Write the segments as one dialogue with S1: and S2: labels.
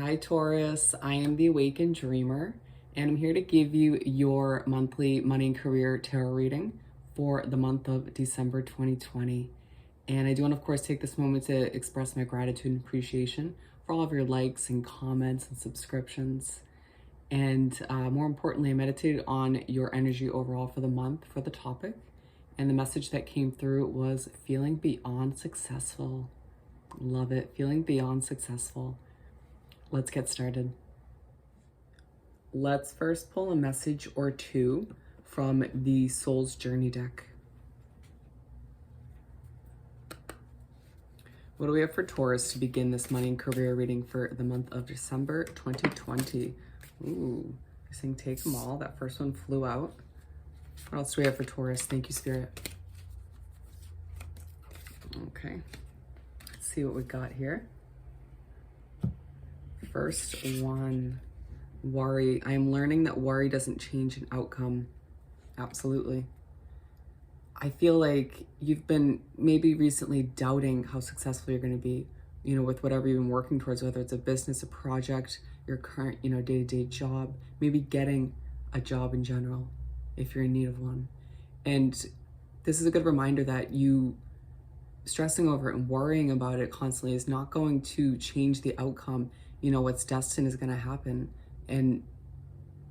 S1: Hi Taurus, I am the Awakened Dreamer, and I'm here to give you your monthly money and career tarot reading for the month of December 2020. And I do want to, of course, take this moment to express my gratitude and appreciation for all of your likes and comments and subscriptions. And more importantly, I meditated on your energy overall for the month for the topic. And the message that came through was feeling beyond successful. Love it. Feeling beyond successful. Let's get started. Let's first pull a message or two from the Soul's Journey deck. What do we have for Taurus to begin this money and career reading for the month of December 2020? Ooh, you're saying take them all. That first one flew out. What else do we have for Taurus? Thank you, Spirit. Okay, let's see what we got here. First one, worry. I am learning that worry doesn't change an outcome. Absolutely. I feel like you've been maybe recently doubting how successful you're going to be, with whatever you've been working towards, whether it's a business, a project, your current, day-to-day job, maybe getting a job in general, if you're in need of one. And this is a good reminder that you stressing over it and worrying about it constantly is not going to change the outcome. What's destined is going to happen, and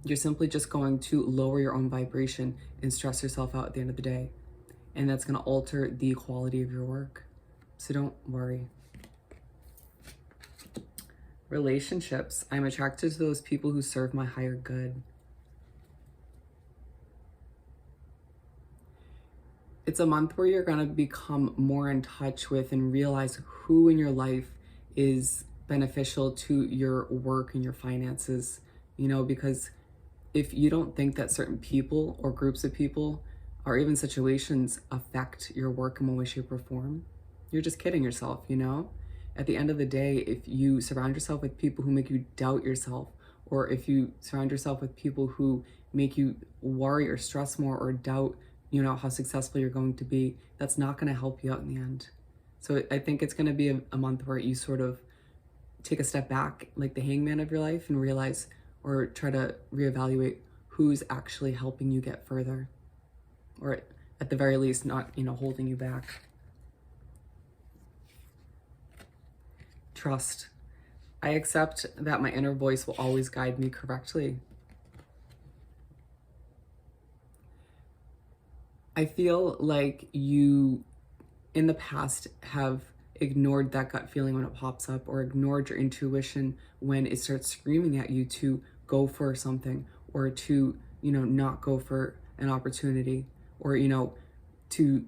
S1: you're simply just going to lower your own vibration and stress yourself out at the end of the day, and that's going to alter the quality of your work. So don't worry. Relationships. I'm attracted to those people who serve my higher good. It's a month where you're going to become more in touch with and realize who in your life is beneficial to your work and your finances, because if you don't think that certain people or groups of people or even situations affect your work in one way, shape, or form, you're just kidding yourself, At the end of the day, if you surround yourself with people who make you doubt yourself, or if you surround yourself with people who make you worry or stress more or doubt, how successful you're going to be, that's not going to help you out in the end. So I think it's going to be a month where you sort of take a step back, like the hangman of your life, and realize or try to reevaluate who's actually helping you get further, or at the very least not, holding you back. Trust. I accept that my inner voice will always guide me correctly. I feel like you in the past have ignored that gut feeling when it pops up, or ignored your intuition when it starts screaming at you to go for something, or to, not go for an opportunity, or, to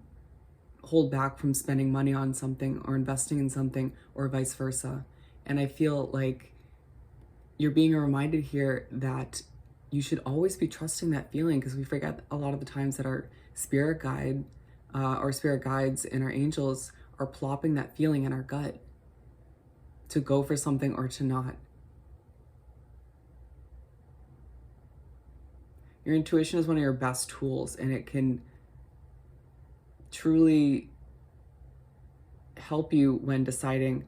S1: hold back from spending money on something or investing in something, or vice versa. And I feel like you're being reminded here that you should always be trusting that feeling, because we forget a lot of the times that our spirit guide, our spirit guides and our angels are plopping that feeling in our gut to go for something or to not. Your intuition is one of your best tools, and it can truly help you when deciding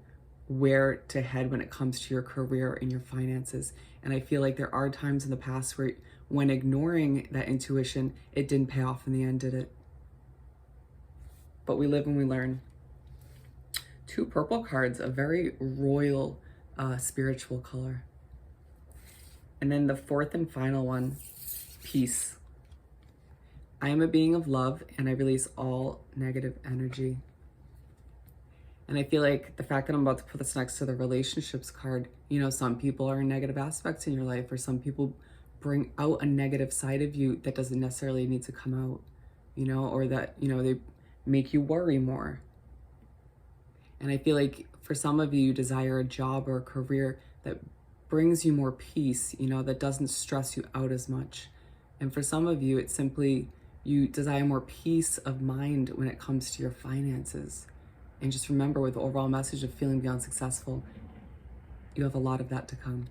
S1: where to head when it comes to your career and your finances. And I feel like there are times in the past where when ignoring that intuition, it didn't pay off in the end, did it? But we live and we learn. 2 purple cards, a very royal, spiritual color. And then the 4th and final one, peace. I am a being of love, and I release all negative energy. And I feel like the fact that I'm about to put this next to the relationships card, some people are in negative aspects in your life, or some people bring out a negative side of you that doesn't necessarily need to come out, or that, they make you worry more. And I feel like for some of you, you desire a job or a career that brings you more peace, that doesn't stress you out as much. And for some of you, it's simply you desire more peace of mind when it comes to your finances. And just remember, with the overall message of feeling beyond successful, you have a lot of that to come.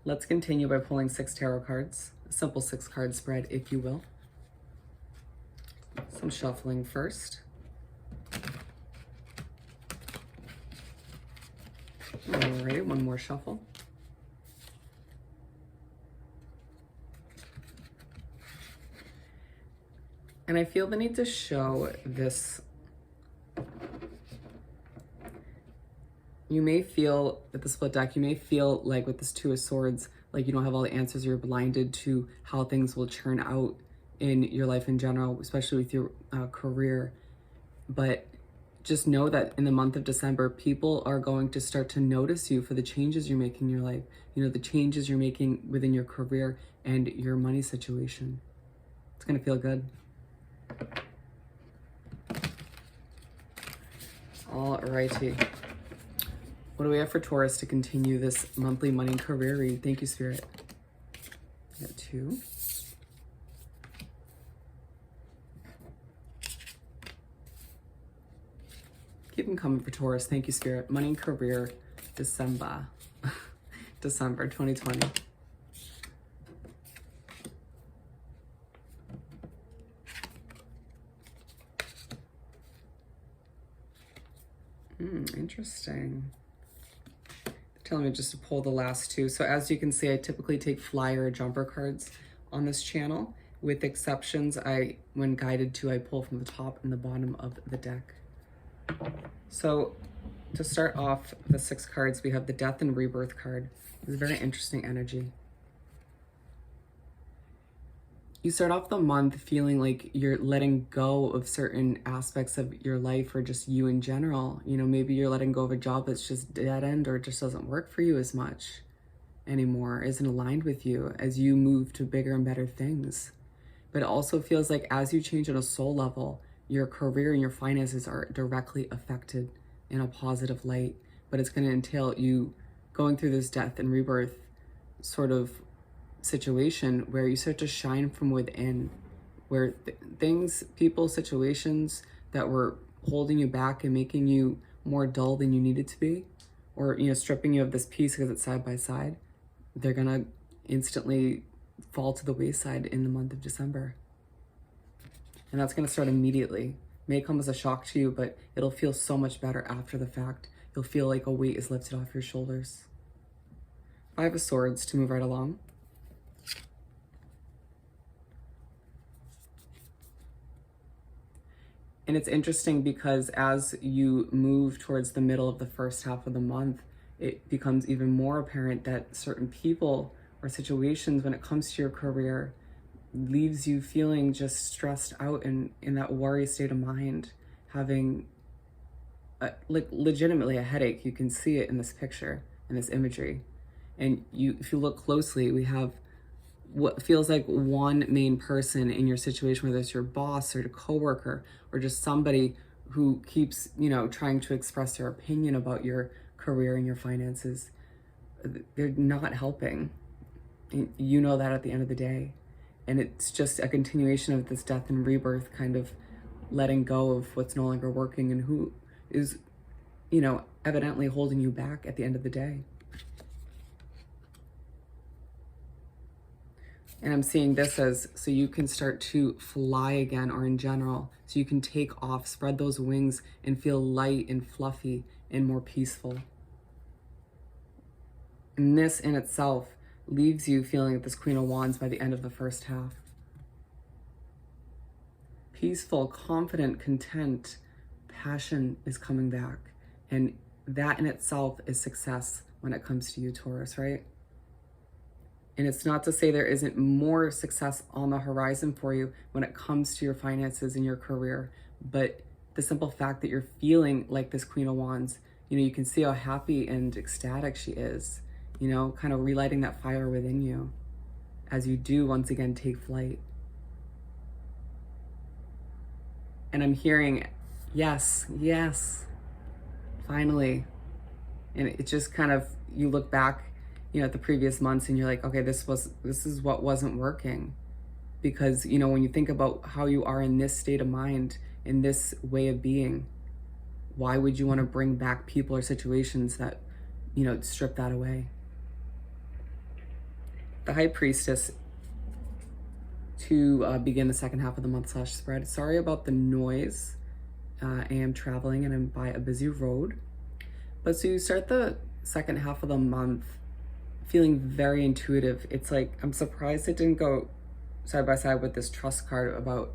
S1: Let's continue by pulling 6 tarot cards, a simple 6-card spread, if you will. Some shuffling first. Alright, one more shuffle. And I feel the need to show this. You may feel at the split deck, you may feel like with this Two of Swords, like you don't have all the answers, you're blinded to how things will churn out in your life in general, especially with your career. But just know that in the month of December, people are going to start to notice you for the changes you're making in your life, you know, the changes you're making within your career and your money situation. It's gonna feel good. All righty. What do we have for Taurus to continue this monthly money and career read? Thank you, Spirit. I got 2. Keep them coming for Taurus. Thank you, Spirit. Money and career, December. December 2020. Interesting. Telling me just to pull the last 2. So as you can see, I typically take flyer or jumper cards on this channel. With exceptions, when guided to, I pull from the top and the bottom of the deck. So to start off the 6 cards, we have the Death and Rebirth card. It's a very interesting energy. You start off the month feeling like you're letting go of certain aspects of your life or just you in general. You know, maybe you're letting go of a job that's just dead end or just doesn't work for you as much anymore, isn't aligned with you as you move to bigger and better things. But it also feels like as you change on a soul level, your career and your finances are directly affected in a positive light. But it's going to entail you going through this death and rebirth sort of situation where you start to shine from within, where things, people, situations that were holding you back and making you more dull than you needed to be, or, you know, stripping you of this piece because it's side by side, they're gonna instantly fall to the wayside in the month of December. And that's gonna start immediately. May come as a shock to you, but it'll feel so much better after the fact. You'll feel like a weight is lifted off your shoulders. 5 of Swords to move right along. And it's interesting because as you move towards the middle of the first half of the month, it becomes even more apparent that certain people or situations when it comes to your career leaves you feeling just stressed out and in that worry state of mind, having like legitimately a headache. You can see it in this picture, in this imagery. And if you look closely, we have what feels like one main person in your situation, whether it's your boss or a coworker or just somebody who keeps, you know, trying to express their opinion about your career and your finances. They're not helping. You know that at the end of the day. And it's just a continuation of this death and rebirth, kind of letting go of what's no longer working and who is, you know, evidently holding you back at the end of the day. And I'm seeing this as so you can start to fly again, or in general, so you can take off, spread those wings and feel light and fluffy and more peaceful. And this in itself leaves you feeling like this Queen of Wands by the end of the first half. Peaceful, confident, content, passion is coming back. And that in itself is success when it comes to you, Taurus, right? And it's not to say there isn't more success on the horizon for you when it comes to your finances and your career, but the simple fact that you're feeling like this Queen of Wands, you know, you can see how happy and ecstatic she is, you know, kind of relighting that fire within you as you do once again take flight. And I'm hearing, yes, yes, finally. And it just kind of, you look back, you know, at the previous months and you're like, okay, this is what wasn't working. Because, you know, when you think about how you are in this state of mind, in this way of being, why would you want to bring back people or situations that, you know, strip that away? The High Priestess to begin the second half of the month / spread. Sorry about the noise. I am traveling and I'm by a busy road. But so you start the second half of the month feeling very intuitive. It's like, I'm surprised it didn't go side by side with this trust card about,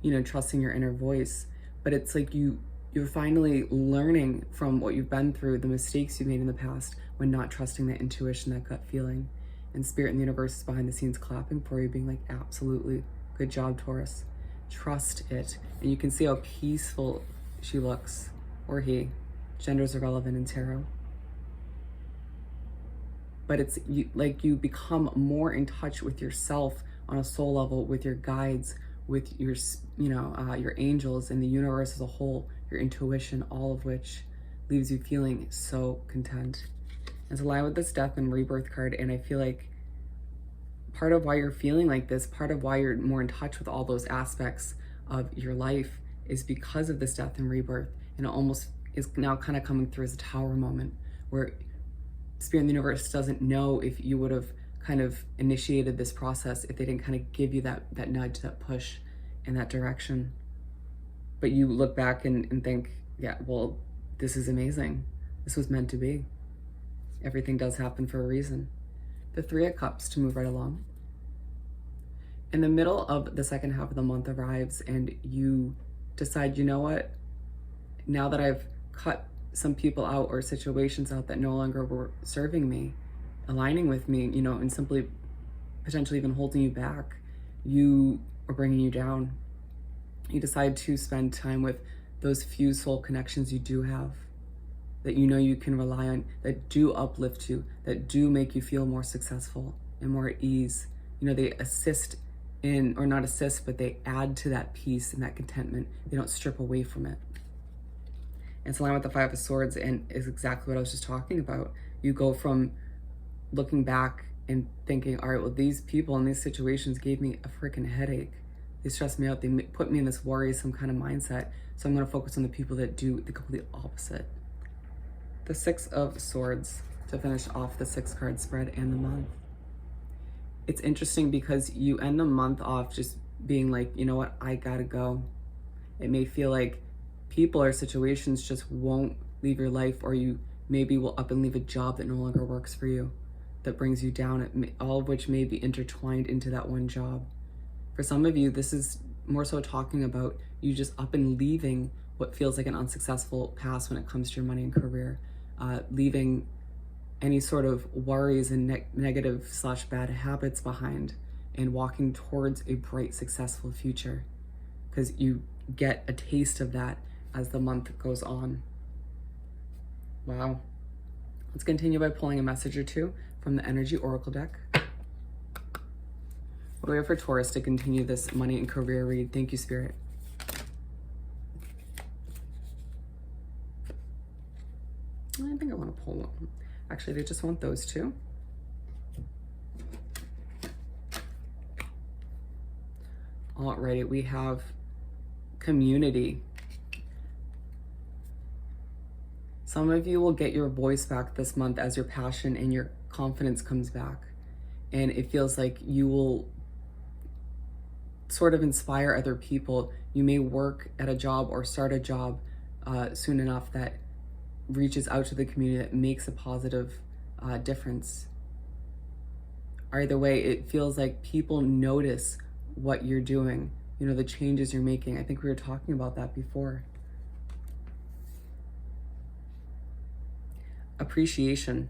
S1: you know, trusting your inner voice. But it's like you're finally learning from what you've been through, the mistakes you made in the past when not trusting that intuition, that gut feeling. And Spirit and the universe is behind the scenes clapping for you, being like, absolutely, good job, Taurus. Trust it. And you can see how peaceful she looks, or he. Genders are relevant in tarot. But it's like you become more in touch with yourself on a soul level, with your guides, with your, your angels and the universe as a whole, your intuition, all of which leaves you feeling so content. It's aligned with this death and rebirth card, and I feel like part of why you're feeling like this, part of why you're more in touch with all those aspects of your life is because of this death and rebirth. And it almost is now kind of coming through as a tower moment where Spirit in the universe doesn't know if you would have kind of initiated this process if they didn't kind of give you that nudge, that push in that direction. But you look back and think, yeah, well, this is amazing. This was meant to be. Everything does happen for a reason. The Three of Cups to move right along. In the middle of the second half of the month arrives and you decide, you know what? Now that I've cut some people out or situations out that no longer were serving me, aligning with me, and simply potentially even holding you back, you are bringing you down. You decide to spend time with those few soul connections you do have, that you know you can rely on, that do uplift you, that do make you feel more successful and more at ease. They assist in, or not assist, but they add to that peace and that contentment. They don't strip away from it. And it's aligned with the Five of Swords and is exactly what I was just talking about. You go from looking back and thinking, all right, well, these people in these situations gave me a freaking headache. They stressed me out. They put me in this worrisome kind of mindset. So I'm going to focus on the people that do the complete opposite. The Six of Swords to finish off the 6-card spread and the month. It's interesting because you end the month off just being like, you know what, I gotta go. It may feel like people or situations just won't leave your life, or you maybe will up and leave a job that no longer works for you, that brings you down, all of which may be intertwined into that one job. For some of you, this is more so talking about you just up and leaving what feels like an unsuccessful past when it comes to your money and career, leaving any sort of worries and negative/bad habits behind, and walking towards a bright, successful future, because you get a taste of that as the month goes on. Wow. Let's continue by pulling a message or two from the Energy Oracle deck. What do we have for Taurus to continue this money and career read? Thank you, Spirit. I think I want to pull one. Actually, they just want those two. Alrighty, we have community. Some of you will get your voice back this month as your passion and your confidence comes back. And it feels like you will sort of inspire other people. You may work at a job or start a job soon enough that reaches out to the community, that makes a positive difference. Either way, it feels like people notice what you're doing, the changes you're making. I think we were talking about that before. Appreciation.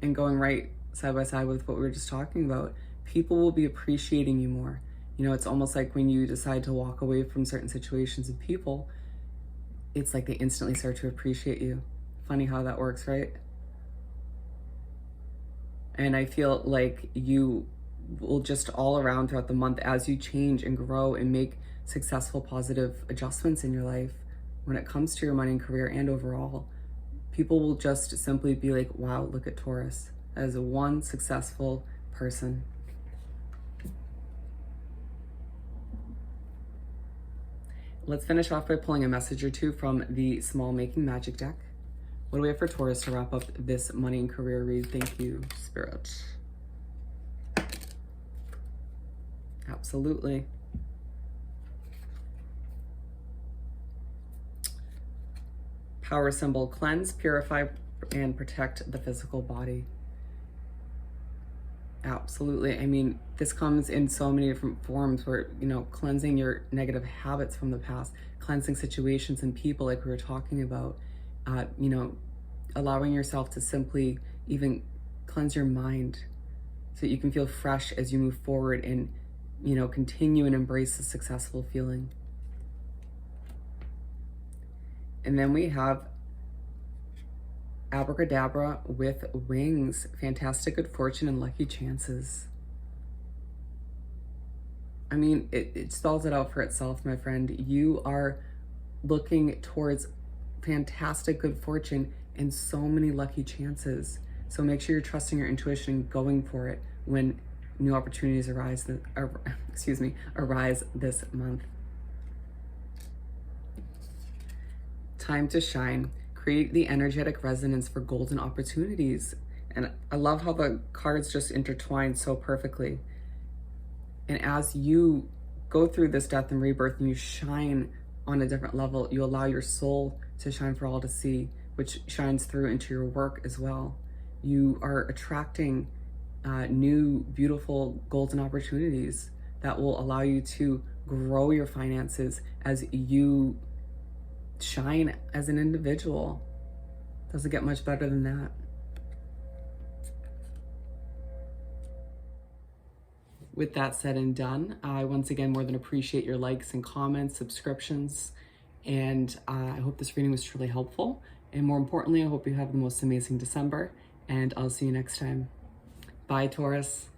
S1: And going right side by side with what we were just talking about, people will be appreciating you more. It's almost like when you decide to walk away from certain situations and people, it's like they instantly start to appreciate you. Funny how that works, right? And I feel like you will just all around throughout the month, as you change and grow and make successful, positive adjustments in your life, when it comes to your money and career and overall, people will just simply be like, wow, look at Taurus as a one successful person. Let's finish off by pulling a message or two from the Small Making Magic deck. What do we have for Taurus to wrap up this money and career read? Thank you, Spirit. Absolutely. Power symbol, cleanse, purify, and protect the physical body. Absolutely. I mean, this comes in so many different forms where, you know, cleansing your negative habits from the past, cleansing situations and people like we were talking about, you know, allowing yourself to simply even cleanse your mind so that you can feel fresh as you move forward and, you know, continue and embrace the successful feeling. And then we have abracadabra with wings, fantastic good fortune and lucky chances. I mean, it spells it out for itself, my friend. You are looking towards fantastic good fortune and so many lucky chances. So make sure you're trusting your intuition and going for it when new opportunities arise this month. Time to shine. Create the energetic resonance for golden opportunities. And I love how the cards just intertwine so perfectly. And as you go through this death and rebirth and you shine on a different level, you allow your soul to shine for all to see, which shines through into your work as well. You are attracting new, beautiful golden opportunities that will allow you to grow your finances as you shine as an individual. Doesn't get much better than that. With that said and done, I once again more than appreciate your likes and comments, subscriptions, and I hope this reading was truly helpful. And more importantly, I hope you have the most amazing December, and I'll see you next time. Bye, Taurus.